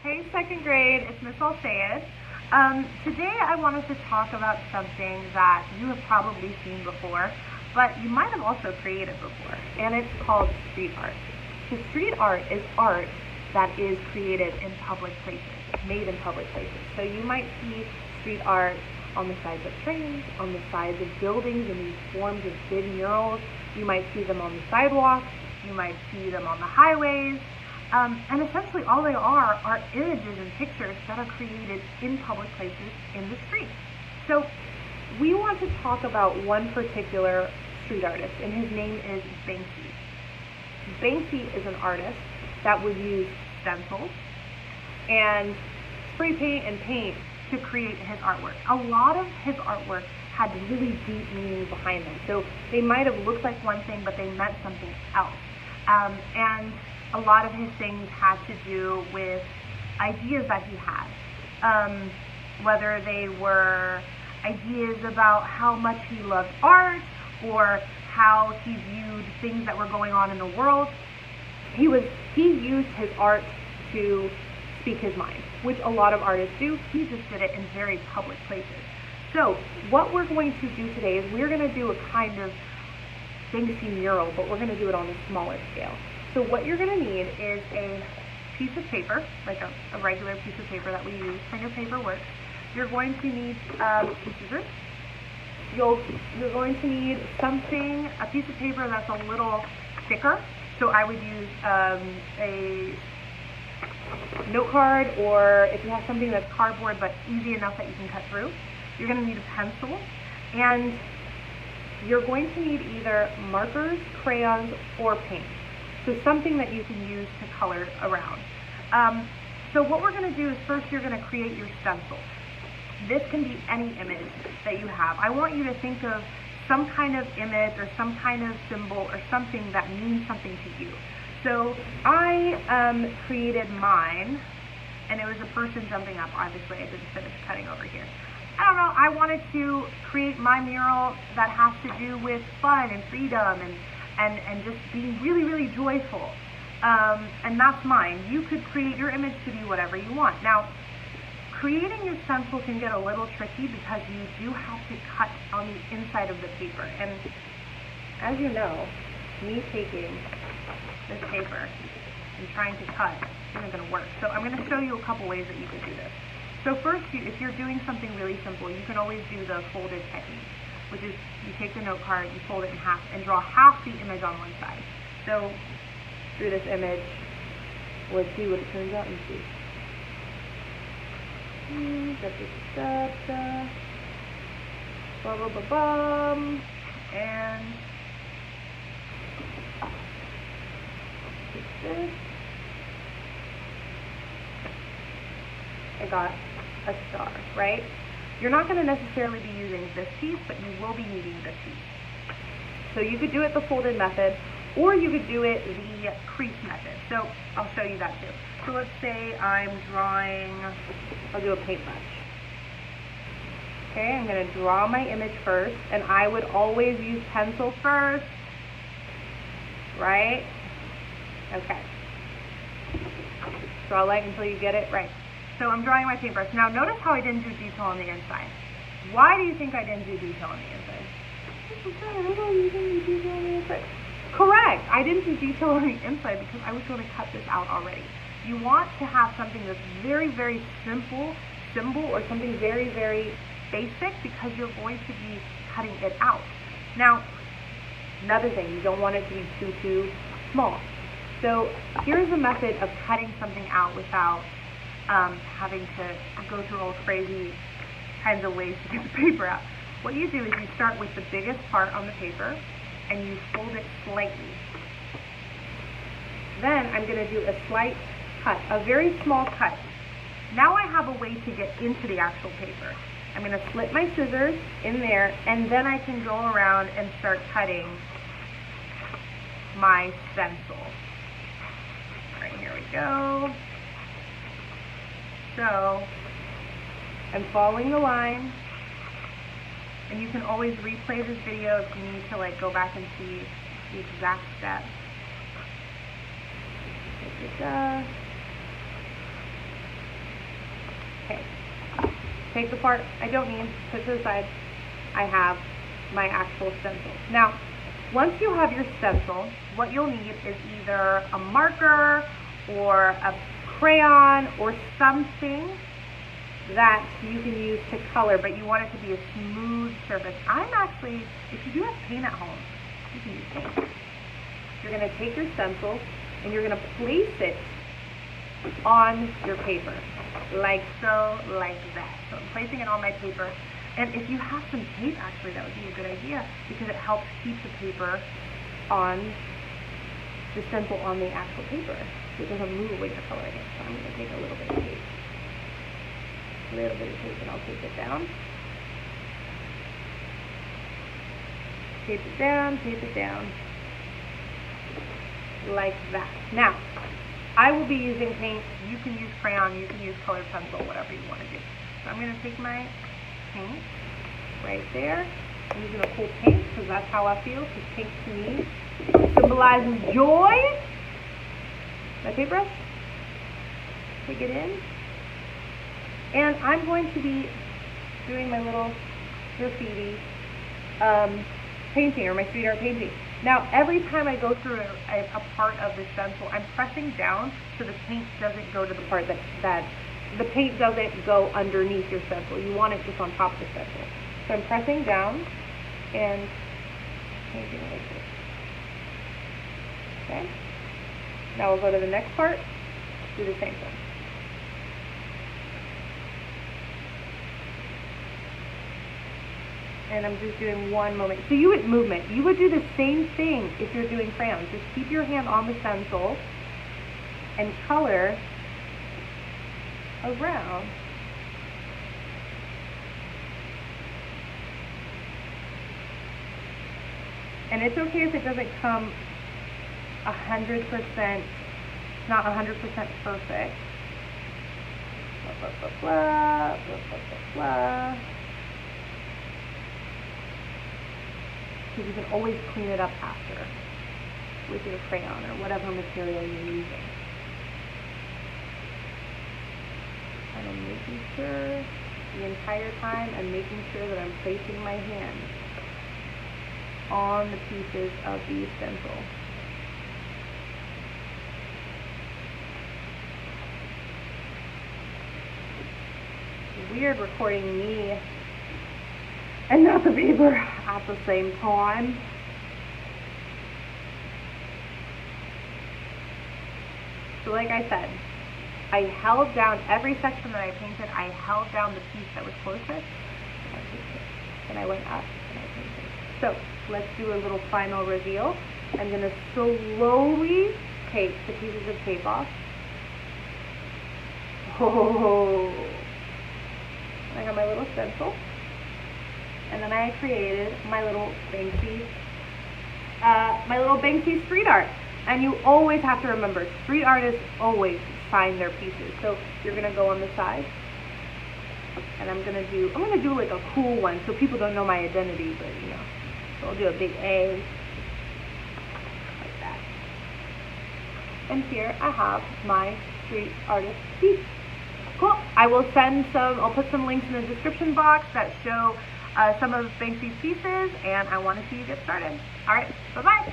Hey, second grade, it's Miss Al-Sayed. Today I wanted to talk about something that you have probably seen before, but you might have also created before, and it's called street art. So street art is art that is created in public places, made in public places. So you might see street art on the sides of trains, on the sides of buildings in these forms of big murals. You might see them on the sidewalks, you might see them on the highways. And essentially all they are images and pictures that are created in public places in the street. So we want to talk about one particular street artist, and his name is Banksy. Banksy is an artist that would use stencils and spray paint and paint to create his artwork. A lot of his artwork had really deep meaning behind them. So they might have looked like one thing, but they meant something else. And a lot of his things had to do with ideas that he had, whether they were ideas about how much he loved art or how he viewed things that were going on in the world. He used his art to speak his mind, which a lot of artists do. He just did it in very public places. So what we're going to do today is we're going to do a kind of Banksy mural, but we're going to do it on a smaller scale. So what you're going to need is a piece of paper, like a regular piece of paper that we use for your paper work. You're going to need some scissors. You're going to need a piece of paper that's a little thicker. So I would use a note card, or if you have something that's cardboard but easy enough that you can cut through. You're going to need a pencil, and you're going to need either markers, crayons, or paint. So something that you can use to color around. So what we're going to do is first you're going to create your stencil. This can be any image that you have. I want you to think of some kind of image or some kind of symbol or something that means something to you. So I created mine, and it was a person jumping up. Obviously I didn't finish cutting over here. I don't know, I wanted to create my mural that has to do with fun and freedom and just being really, really joyful. And that's mine. You could create your image to be whatever you want. Now, creating your stencil can get a little tricky because you do have to cut on the inside of the paper. And as you know, me taking this paper and trying to cut isn't going to work. So I'm going to show you a couple ways that you can do this. So first, if you're doing something really simple, you can always do the folded technique, which is you take the note card, you fold it in half, and draw half the image on one side. So through this image, let's see what it turns out and see. And this. I got a star, right? You're not going to necessarily be using this piece, but you will be needing this piece. So you could do it the folded method, or you could do it the crease method. So I'll show you that too. So let's say I'm drawing, I'll do a paintbrush. Okay, I'm going to draw my image first, and I would always use pencil first, right? Okay. Draw light until you get it right. So I'm drawing my paintbrush. Now notice how I didn't do detail on the inside. Why do you think I didn't do detail on the inside? Correct. I didn't do detail on the inside because I was going to cut this out already. You want to have something that's very, very simple symbol or something very, very basic because you're going to be cutting it out. Now, another thing, you don't want it to be too small. So here's a method of cutting something out without having to go through all crazy kinds of ways to get the paper out. What you do is you start with the biggest part on the paper and you fold it slightly. Then I'm going to do a slight cut, a very small cut. Now I have a way to get into the actual paper. I'm going to slip my scissors in there, and then I can go around and start cutting my stencil. All right, here we go. So I'm following the line, and you can always replay this video if you need to go back and see the exact steps. take the part I don't need, put to the side. I have my actual stencil. Now, once you have your stencil, what you'll need is either a marker or a crayon or something that you can use to color, but you want it to be a smooth surface. If you do have paint at home, you can use paint. You're going to take your stencil and you're going to place it on your paper, like so, like that. So I'm placing it on my paper. And if you have some tape, actually, that would be a good idea because it helps keep the paper on the stencil on the actual paper, so it doesn't move when you're coloring it. So I'm going to take a little bit of tape. A little bit of tape, and I'll tape it down. Tape it down, tape it down. Like that. Now, I will be using paint. You can use crayon, you can use colored pencil, whatever you want to do. So I'm going to take my paint right there. I'm using a cool paint because that's how I feel, because paint to me symbolizes joy. My paintbrush, take it in, and I'm going to be doing my little graffiti painting, or my street art painting. Now, every time I go through a part of the stencil, I'm pressing down so the paint doesn't go to the part that the paint doesn't go underneath your stencil. You want it just on top of the stencil. So I'm pressing down and painting like this. Okay? Now we'll go to the next part, do the same thing. And I'm just doing one movement. So you would do the same thing if you're doing crayons. Just keep your hand on the stencil and color around. And it's okay if it doesn't come 100%, not 100% perfect. Blah, blah, blah, blah, blah, blah, blah, blah. Because you can always clean it up after with your crayon or whatever material you're using. And I'm making sure the entire time I'm making sure that I'm placing my hand on the pieces of the stencil. It's weird recording me and not the paper at the same time. So like I said, I held down every section that I painted, I held down the piece that was closest, and I went up and I painted. So let's do a little final reveal. I'm going to slowly take the pieces of tape off. Oh, I got my little stencil. And then I created my little Banksy street art. And you always have to remember, street artists always sign their pieces. So you're gonna go on the side, and I'm gonna do like a cool one so people don't know my identity, but you know. So I'll do a big A, like that. And here I have my street artist piece. Cool. I'll put some links in the description box that show some of Banksy's pieces, and I want to see you get started. All right, bye-bye.